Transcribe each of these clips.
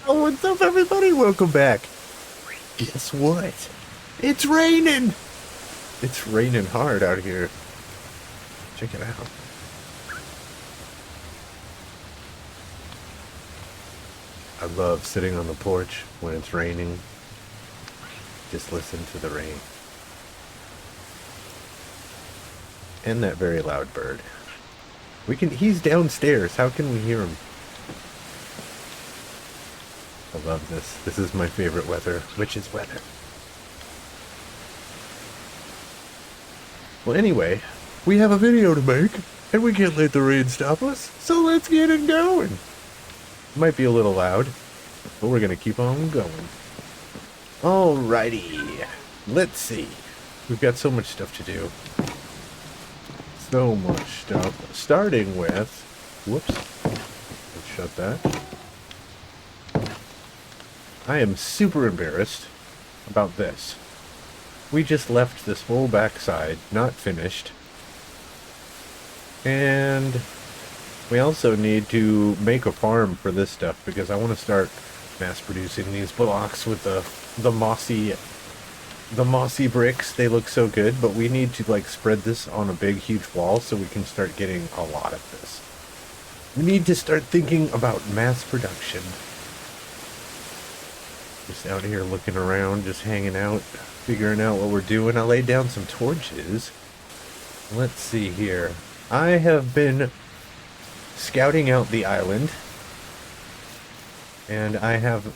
Oh, what's up, everybody? Welcome back. Guess what? It's raining. It's raining hard out here. Check it out. I love sitting on the porch when it's raining. Just listen to the rain. And that very loud bird. He's downstairs. How can we hear him? I love this. This is my favorite weather, witch's weather. Well, anyway, we have a video to make, and we can't let the rain stop us, so let's get it going. Might be a little loud, but we're gonna keep on going. Alrighty, let's see. We've got so much stuff to do. So much stuff. Starting with, whoops, let's shut that. I am super embarrassed about this. We just left this whole backside not finished. And we also need to make a farm for this stuff because I want to start mass producing these blocks with the mossy bricks. They look so good, but we need to like spread this on a big huge wall so we can start getting a lot of this. We need to start thinking about mass production. Just out here looking around, just hanging out, figuring out what we're doing. I laid down some torches. Let's see here. I have been scouting out the island, and I have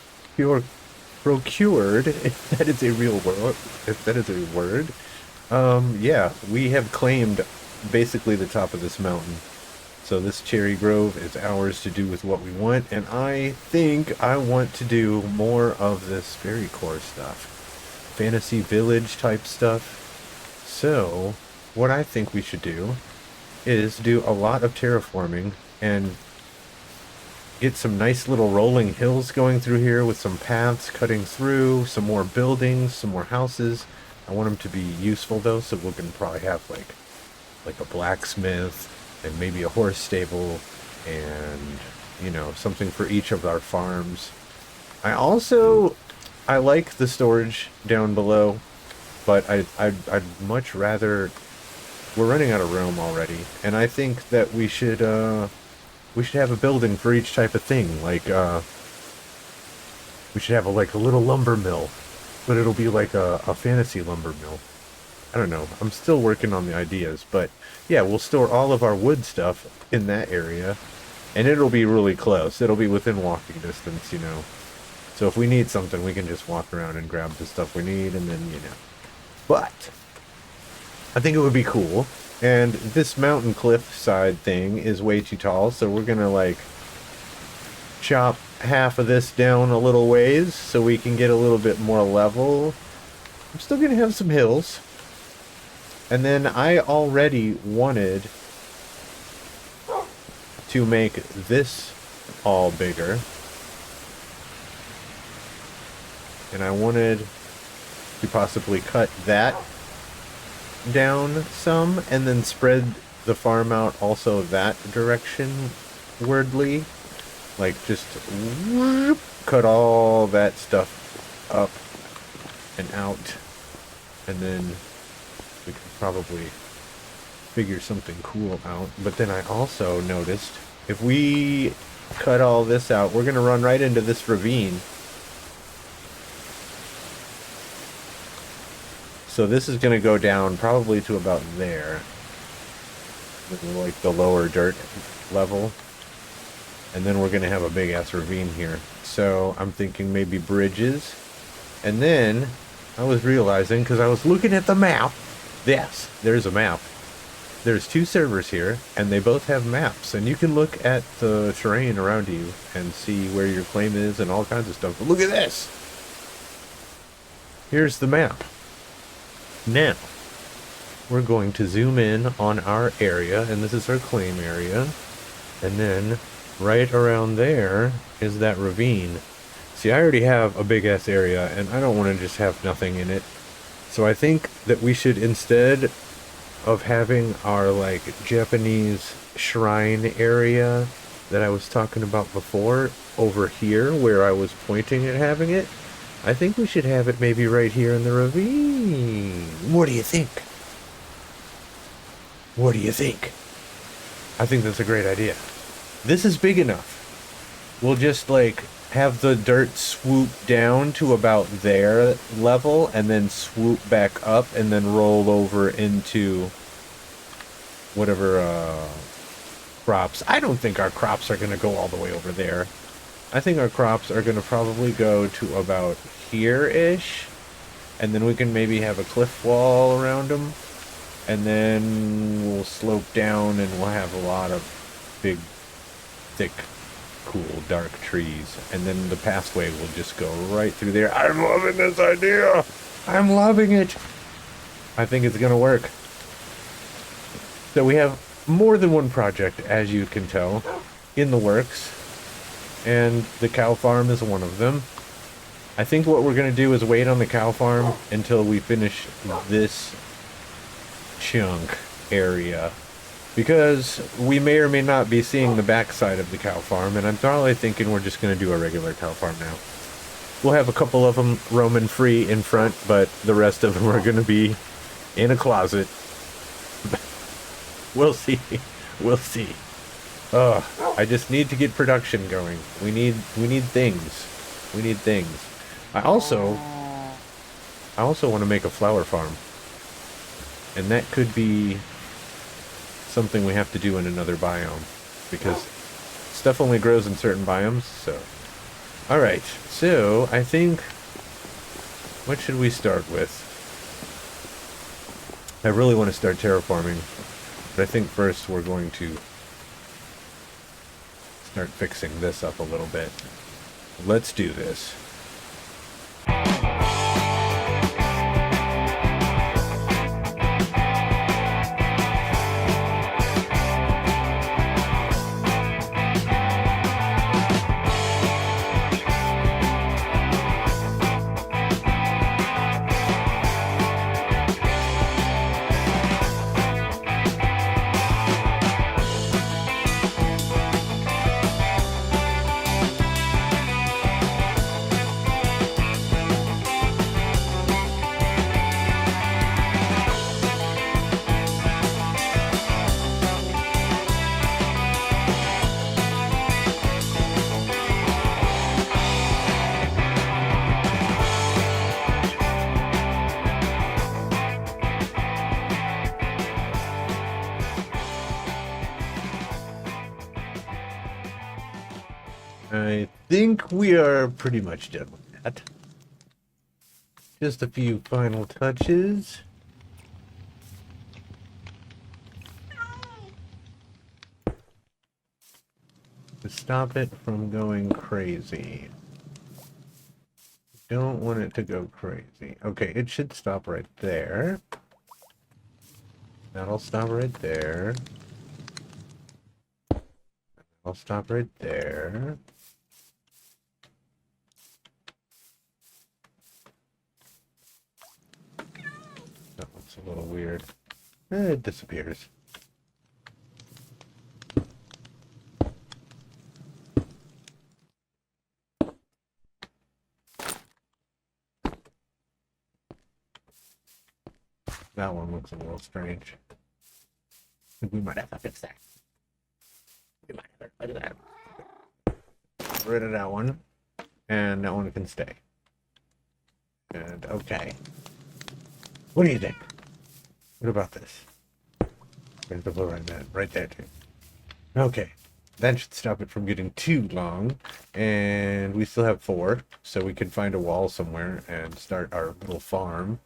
procured, if that is a real word, yeah, we have claimed basically the top of this mountain. So this cherry grove is ours to do with what we want, and I think I want to do more of this Fairycore stuff. Fantasy village type stuff. So, what I think we should do is do a lot of terraforming and get some nice little rolling hills going through here with some paths cutting through, some more buildings, some more houses. I want them to be useful though, so we're going to probably have like a blacksmith, and maybe a horse stable, and, you know, something for each of our farms. I like the storage down below, but I'd much rather... We're running out of room already, and I think that we should have a building for each type of thing. Like, we should have like a little lumber mill, but it'll be like a fantasy lumber mill. I don't know. I'm still working on the ideas, but yeah, we'll store all of our wood stuff in that area, and it'll be really close. It'll be within walking distance, you know. So if we need something, we can just walk around and grab the stuff we need, and then, you know. But I think it would be cool. And this mountain cliff side thing is way too tall, so we're gonna like chop half of this down a little ways so we can get a little bit more level. I'm still gonna have some hills. And then I already wanted to make this all bigger. And I wanted to possibly cut that down some and then spread the farm out also that direction wordly. Like just whoop, cut all that stuff up and out, and then we could probably figure something cool out. But then I also noticed if we cut all this out, we're gonna run right into this ravine. So this is gonna go down probably to about there, with like the lower dirt level, and then we're gonna have a big ass ravine here. So I'm thinking maybe bridges. And then I was realizing, because I was looking at the map, yes, there's a map. There's two servers here, and they both have maps, and you can look at the terrain around you and see where your claim is and all kinds of stuff. But look at this! Here's the map. Now, we're going to zoom in on our area, and this is our claim area, and then right around there is that ravine. See, I already have a big-ass area, and I don't want to just have nothing in it. So I think that we should, instead of having our, like, Japanese shrine area that I was talking about before over here where I was pointing at having it. I think we should have it maybe right here in the ravine. What do you think? What do you think? I think that's a great idea. This is big enough. We'll just like have the dirt swoop down to about their level and then swoop back up and then roll over into whatever crops. I don't think our crops are going to go all the way over there. I think our crops are going to probably go to about here-ish, and then we can maybe have a cliff wall around them, and then we'll slope down and we'll have a lot of big, thick, cool, dark trees, and then the pathway will just go right through there. I'm loving this idea! I'm loving it! I think it's going to work. So we have more than one project, as you can tell, in the works. And the cow farm is one of them. I think what we're going to do is wait on the cow farm until we finish this chunk area. Because we may or may not be seeing the backside of the cow farm, and I'm probably thinking we're just going to do a regular cow farm now. We'll have a couple of them roaming free in front, but the rest of them are going to be in a closet. We'll see. We'll see. I just need to get production going. We need things. We need things. I also want to make a flower farm. And that could be something we have to do in another biome, because stuff only grows in certain biomes, so. Alright, so I think, what should we start with? I really want to start terraforming, but I think first we're going to start fixing this up a little bit. Let's do this. I think we are pretty much done with that. Just a few final touches. To stop it from going crazy. Don't want it to go crazy. Okay, it should stop right there. That'll stop right there. I'll stop right there. That looks a little weird. It disappears. That one looks a little strange. I think we might have to fix that. We might have to look at that. Get rid of that one. And that one can stay. And okay. What do you think? What about this? There's the blue right there too. Okay. That should stop it from getting too long. And we still have 4, so we can find a wall somewhere and start our little farm.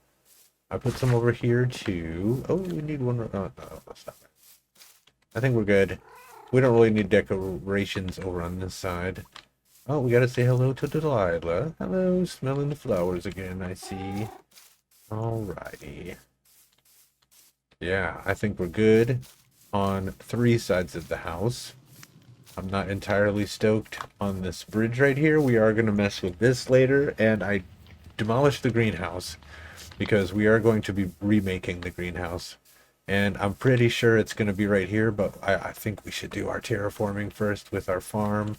I put some over here too. Oh, we need one. Oh, no, stop it. I think we're good. We don't really need decorations over on this side. Oh, we gotta say hello to Delilah. Hello, smelling the flowers again, I see. Alrighty. Yeah, I think we're good on 3 sides of the house. I'm not entirely stoked on this bridge right here. We are gonna mess with this later, and I demolished the greenhouse, because we are going to be remaking the greenhouse. And I'm pretty sure it's going to be right here, but I think we should do our terraforming first with our farm.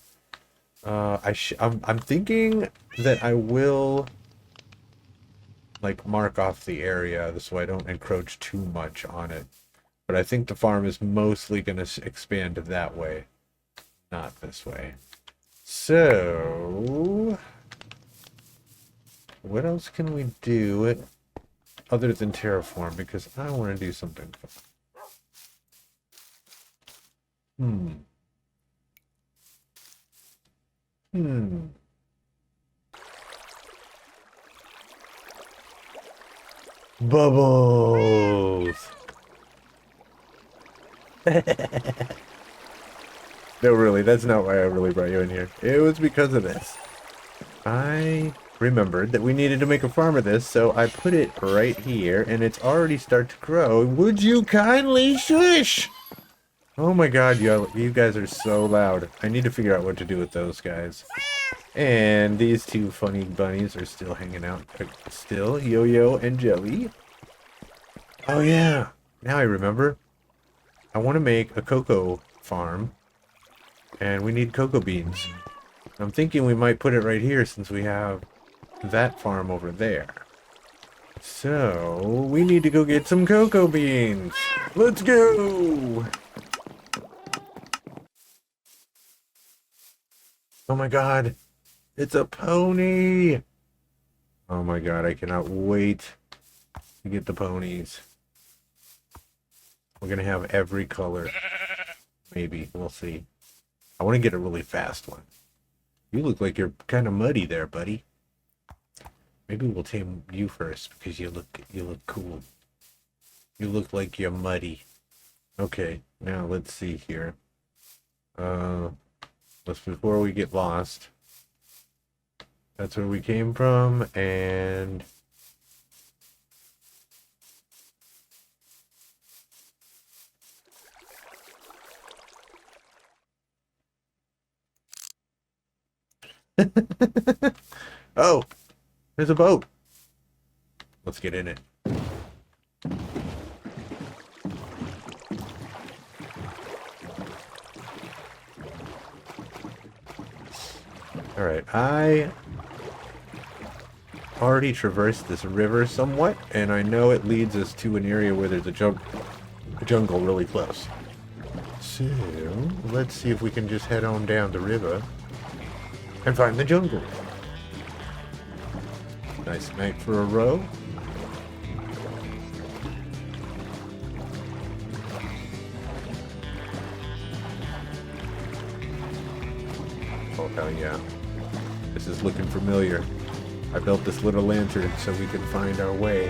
I'm thinking that I will like mark off the area so I don't encroach too much on it. But I think the farm is mostly going to expand that way, not this way. So, what else can we do other than terraform? Because I want to do something fun. Bubbles! No, really, that's not why I really brought you in here. It was because of this. I remembered that we needed to make a farm of this, so I put it right here, and it's already started to grow. Would you kindly shush? Oh my god, you guys are so loud. I need to figure out what to do with those guys. And these two funny bunnies are still hanging out. Still, Yo-Yo and Jelly. Oh yeah, now I remember. I want to make a cocoa farm. And we need cocoa beans. I'm thinking we might put it right here since we have that farm over there. So, we need to go get some cocoa beans. Let's go! Oh my god, it's a pony! Oh my god, I cannot wait to get the ponies. We're gonna have every color. Maybe, we'll see. I want to get a really fast one. You look like you're kind of muddy there, buddy. Maybe we'll tame you first because you look cool. You look like you're muddy. Okay, now let's see here. Before we get lost. That's where we came from, and oh, there's a boat. Let's get in it. All right, I already traversed this river somewhat, and I know it leads us to an area where there's a jungle really close. So, let's see if we can just head on down the river and find the jungle. Nice night for a row. Oh, hell yeah. This is looking familiar. I built this little lantern so we can find our way.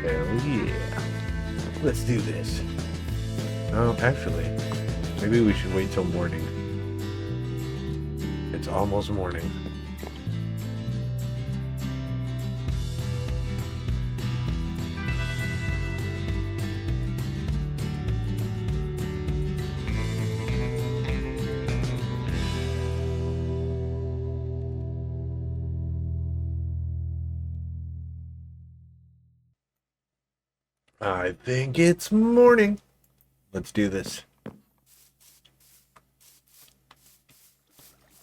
Hell yeah. Let's do this. Oh, actually, maybe we should wait till morning. It's almost morning. I think it's morning. Let's do this.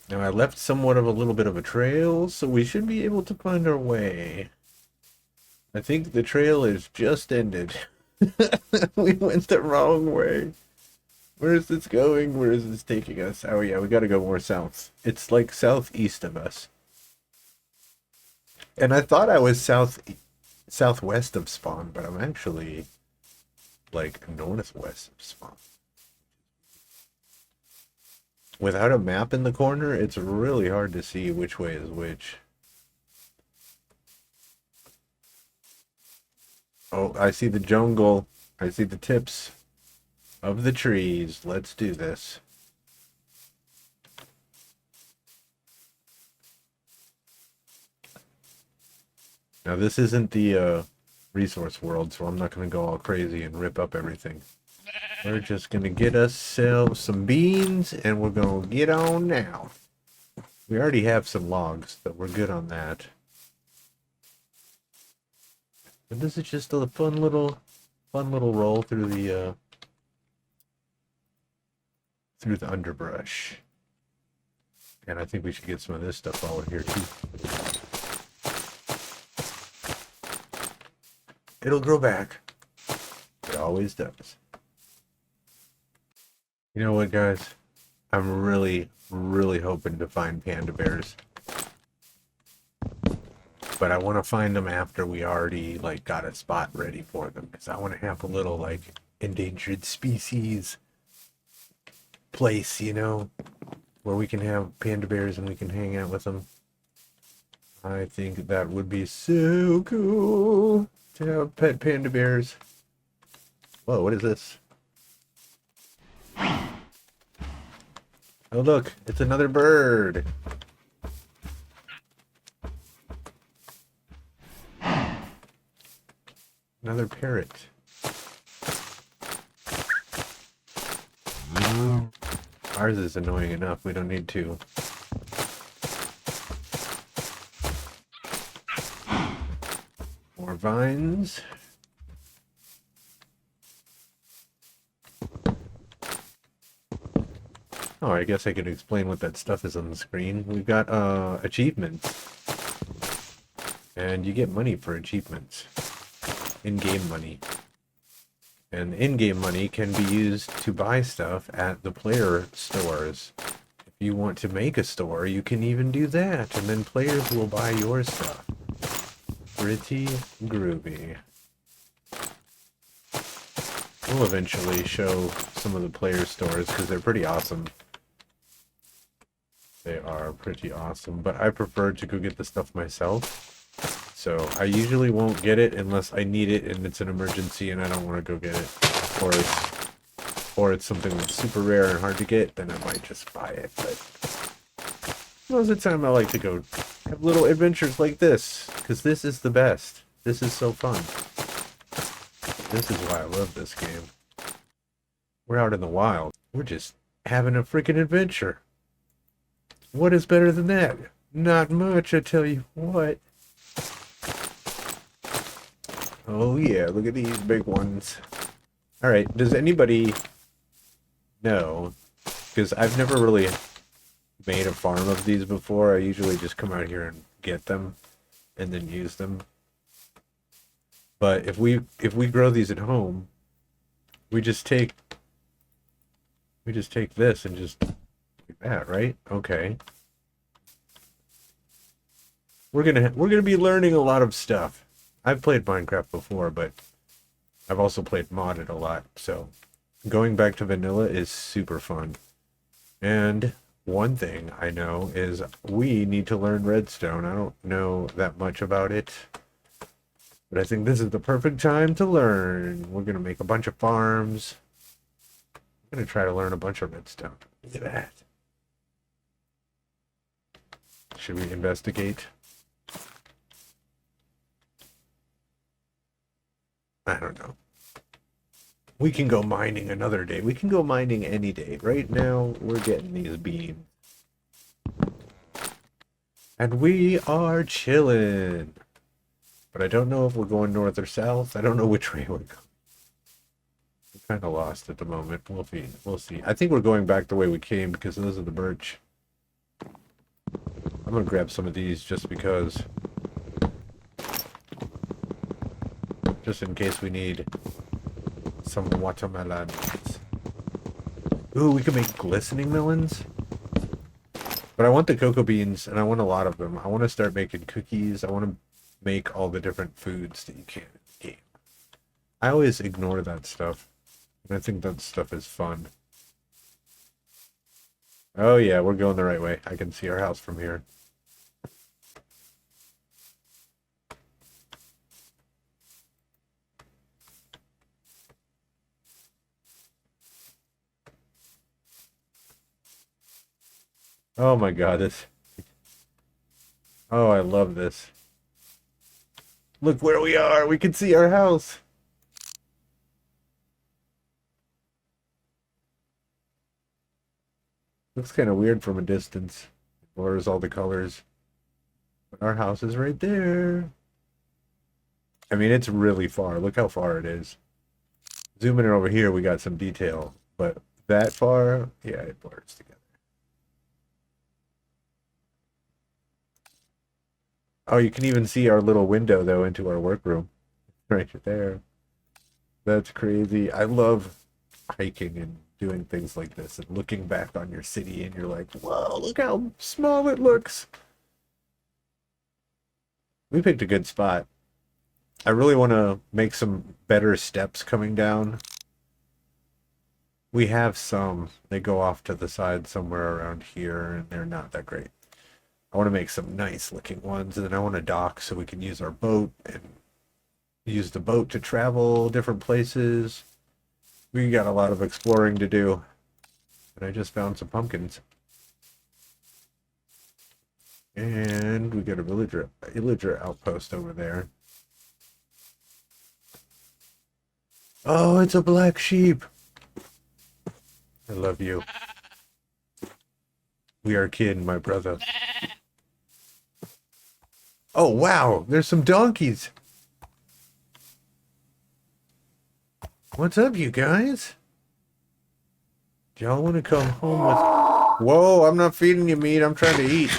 Now I left somewhat of a little bit of a trail, so we should be able to find our way. I think the trail is just ended. We went the wrong way. Where is this going? Where is this taking us? Oh yeah, we gotta go more south. It's like southeast of us. And I thought I was southwest of spawn, but I'm actually like northwest of spawn. Without a map in the corner, it's really hard to see which way is which. Oh, I see the jungle. I see the tips of the trees. Let's do this. Now, this isn't the resource world, so I'm not going to go all crazy and rip up everything. We're just gonna get ourselves some beans, and we're gonna get on now. We already have some logs, so we're good on that. But this is just a fun little roll through the underbrush. And I think we should get some of this stuff while we're here too. It'll grow back. It always does. You know what, guys? I'm really hoping to find panda bears. But I want to find them after we already, like, got a spot ready for them. Because I want to have a little, like, endangered species place, you know? Where we can have panda bears and we can hang out with them. I think that would be so cool to have pet panda bears. Whoa, what is this? Oh look, it's another bird. Another parrot. Ours is annoying enough, we don't need to. More vines. Oh, I guess I could explain what that stuff is on the screen. We've got achievements. And you get money for achievements. In-game money. And in-game money can be used to buy stuff at the player stores. If you want to make a store, you can even do that, and then players will buy your stuff. Pretty groovy. We'll eventually show some of the player stores, because they're pretty awesome. They are pretty awesome, but I prefer to go get the stuff myself. So I usually won't get it unless I need it and it's an emergency and I don't want to go get it. Or it's something that's super rare and hard to get, then I might just buy it. But most of the time I like to go have little adventures like this, because this is the best. This is so fun. This is why I love this game. We're out in the wild. We're just having a freaking adventure. What is better than that? Not much, I tell you what. Oh yeah, look at these big ones. Alright, does anybody know? Because I've never really made a farm of these before. I usually just come out here and get them and then use them. But if we grow these at home, we just take this and just like that, right? Okay. We're gonna be learning a lot of stuff. I've played Minecraft before, but I've also played modded a lot, so going back to vanilla is super fun. And one thing I know is we need to learn redstone. I don't know that much about it, but I think this is the perfect time to learn. We're gonna make a bunch of farms. I'm gonna try to learn a bunch of redstone. Look at that. Should we investigate? I don't know. We can go mining another day. We can go mining any day. Right now, we're getting these beans. And we are chilling. But I don't know if we're going north or south. I don't know which way we're going. I'm kind of lost at the moment. We'll see. We'll see. I think we're going back the way we came because those are the birch. I'm going to grab some of these just because. Just in case we need some watermelons. Ooh, we can make glistening melons. But I want the cocoa beans, and I want a lot of them. I want to start making cookies. I want to make all the different foods that you can in the game. I always ignore that stuff. And I think that stuff is fun. Oh yeah, we're going the right way. I can see our house from here. Oh my god, this... Oh, I love this. Look where we are! We can see our house! Looks kind of weird from a distance. Blurs all the colors. But our house is right there. I mean, it's really far. Look how far it is. Zooming in over here, we got some detail. But that far, yeah, it blurs together. Oh, you can even see our little window, though, into our workroom. Right there. That's crazy. I love hiking and doing things like this and looking back on your city and you're like, whoa, look how small it looks. We picked a good spot. I really want to make some better steps coming down. We have some. They go off to the side somewhere around here and they're not that great. I want to make some nice looking ones, and then I want to dock so we can use our boat and use the boat to travel different places. We got a lot of exploring to do. And I just found some pumpkins. And we got a villager outpost over there. Oh, it's a black sheep. I love you. We are kin, my brother. Oh, wow. There's some donkeys. What's up, you guys? Do y'all want to come home with... Whoa, I'm not feeding you meat. I'm trying to eat.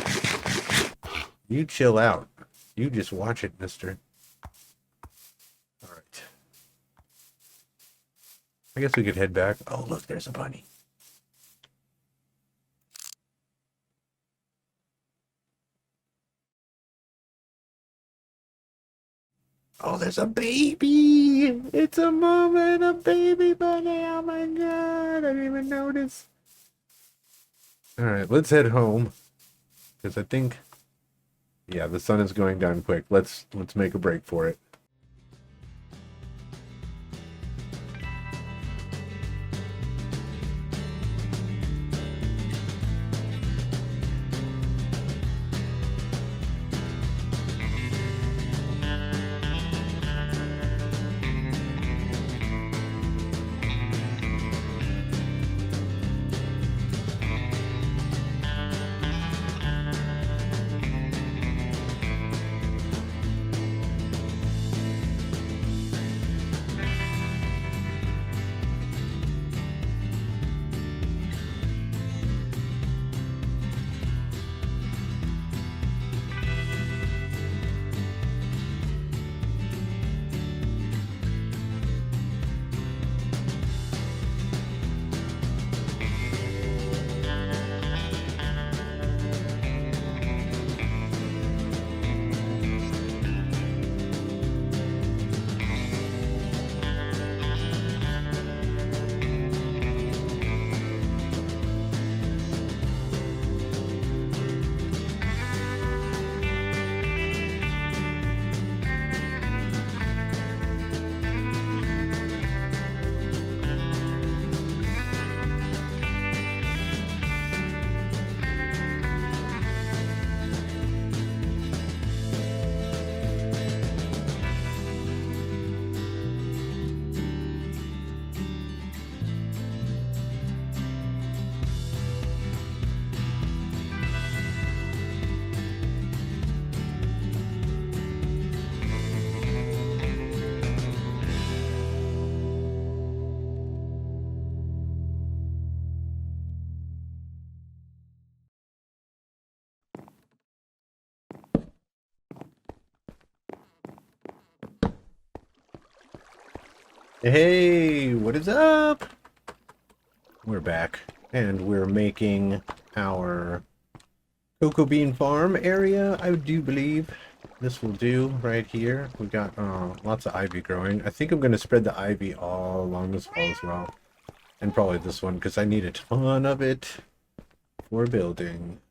You chill out. You just watch it, mister. Alright. I guess we could head back. Oh, look, there's a bunny. Oh, there's a baby! It's a mama and a baby bunny! Oh my god, I didn't even notice. Alright, let's head home. Because I think... Yeah, the sun is going down quick. Let's make a break for it. Hey, what is up? We're back, and we're making our cocoa bean farm area, I do believe. This will do right here. We got lots of ivy growing. I think I'm going to spread the ivy all along this wall as well. And probably this one, because I need a ton of it for building.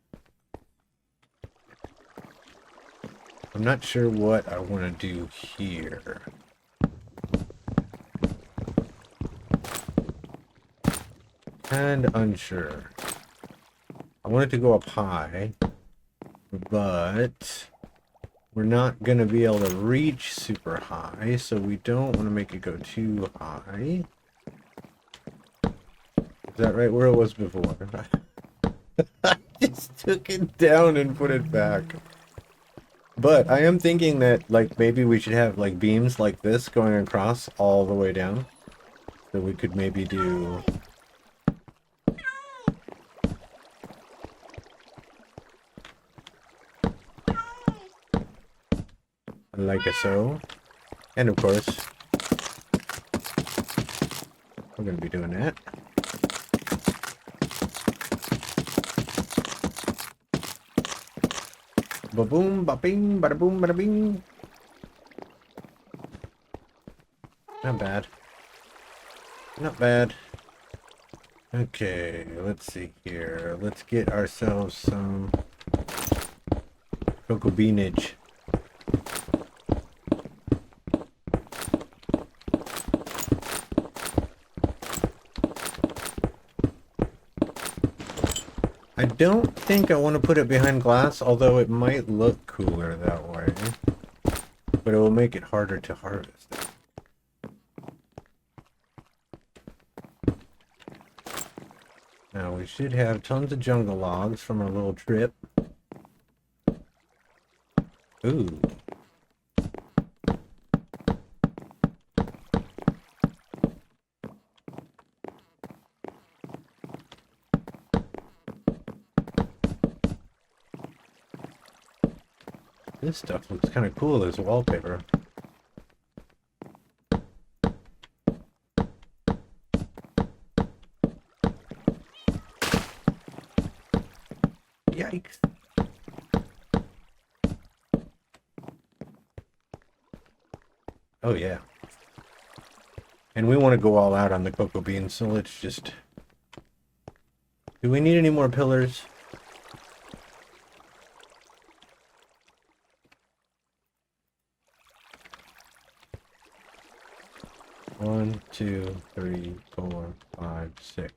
I'm not sure what I want to do here. And unsure. I want it to go up high, but we're not going to be able to reach super high, so we don't want to make it go too high. Is that right where it was before? Just took it down and put it back. But I am thinking that, like, maybe we should have, like, beams like this going across all the way down. So we could maybe do... like a so. And of course, we're going to be doing that. Ba-boom, ba-bing, bada-boom, bada-bing. Not bad. Not bad. Okay, let's see here. Let's get ourselves some cocoa beanage. I don't think I want to put it behind glass, although it might look cooler that way. But it will make it harder to harvest it. Now we should have tons of jungle logs from our little trip. Ooh. This stuff looks kind of cool as wallpaper. Yikes. Oh yeah. And we want to go all out on the cocoa beans, so let's just... Do we need any more pillars? One, two, three, 4, 5, 6.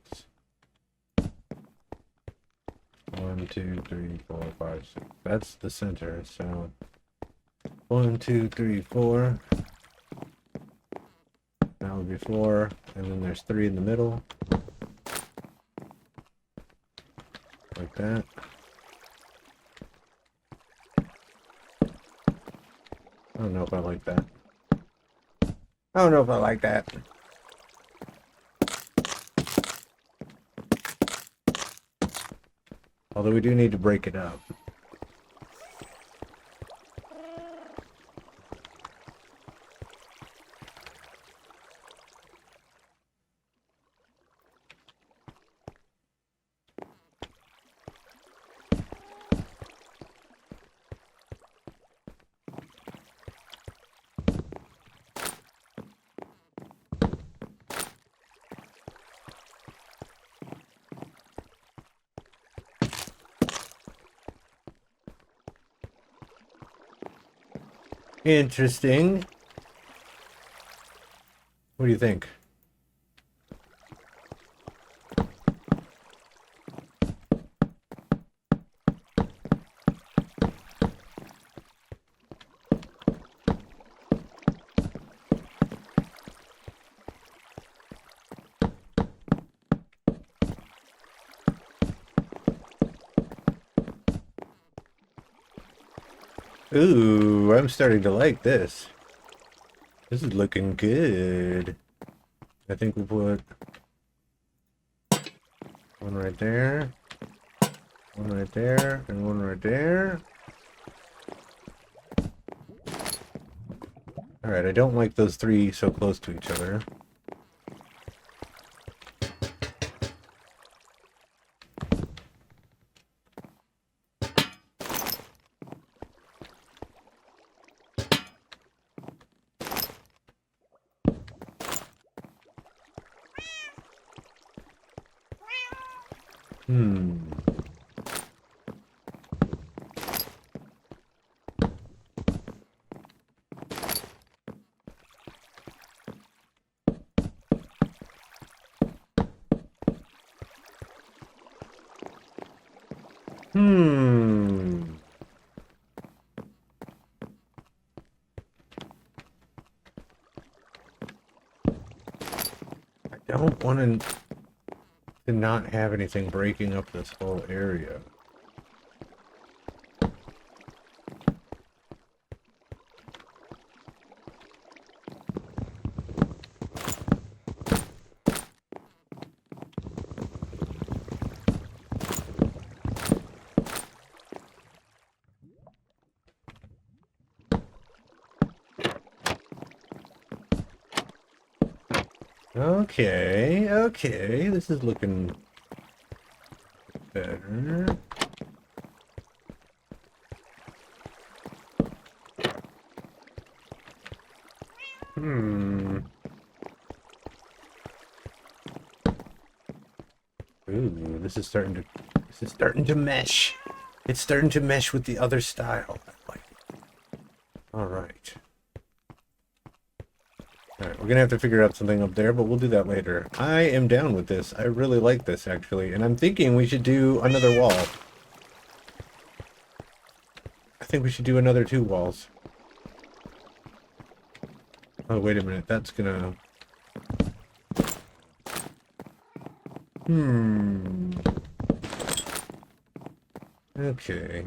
1, 2, 3, 4, 5, 6. That's the center, so 1, 2, 3, 4. That would be 4, and then there's 3 in the middle. Like that. I don't know if I like that. I don't know if I like that. Although we do need to break it up. Interesting. What do you think? Ooh, I'm starting to like this. This is looking good. I think we'll put one right there, one right there, and one right there. Alright, I don't like those 3 so close to each other. Hmm. I don't want to to not have anything breaking up this whole area. Okay, okay, this is looking better. Ooh, this is starting to mesh. It's starting to mesh with the other style. Like, all right. Alright, we're gonna have to figure out something up there, but we'll do that later. I am down with this. I really like this, actually. And I'm thinking we should do another wall. I think we should do another 2 walls. Oh, wait a minute. That's gonna... Okay.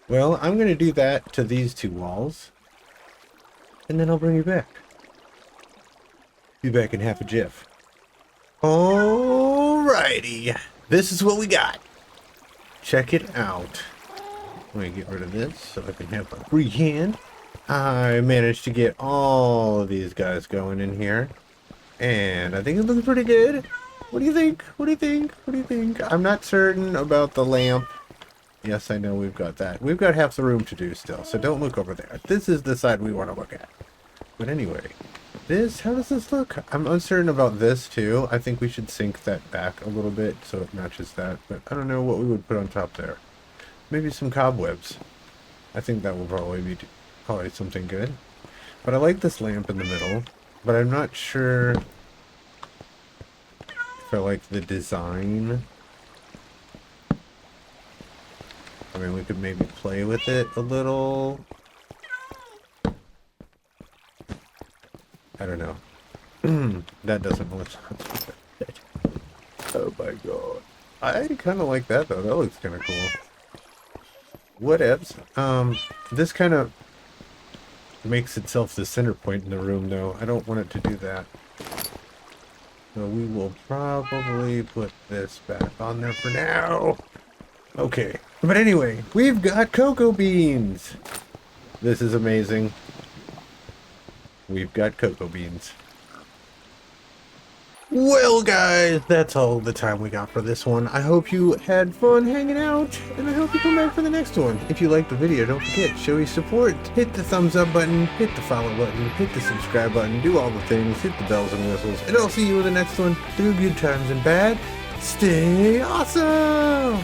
Well, I'm going to do that to these 2 walls. And then I'll bring you back. Be back in half a jiff. Alrighty. This is what we got. Check it out. Let me get rid of this so I can have a free hand. I managed to get all of these guys going in here. And I think it looks pretty good. What do you think? What do you think? What do you think? I'm not certain about the lamp. Yes, I know we've got that. We've got half the room to do still, so don't look over there. This is the side we want to look at. But anyway, this, how does this look? I'm uncertain about this too. I think we should sink that back a little bit so it matches that. But I don't know what we would put on top there. Maybe some cobwebs. I think that will probably be something good. But I like this lamp in the middle. But I'm not sure if I like the design. I mean, we could maybe play with it a little. I don't know. That doesn't look good. Oh my god. I kind of like that though. That looks kind of cool. Whatevs. This kind of makes itself the center point in the room though. I don't want it to do that. So we will probably put this back on there for now. Okay. But anyway, we've got cocoa beans. This is amazing. We've got cocoa beans. Well, guys, that's all the time we got for this one. I hope you had fun hanging out, and I hope you come back for the next one. If you liked the video, don't forget, show your support. Hit the thumbs up button, hit the follow button, hit the subscribe button, do all the things, hit the bells and whistles, and I'll see you in the next one. Through good times and bad, stay awesome!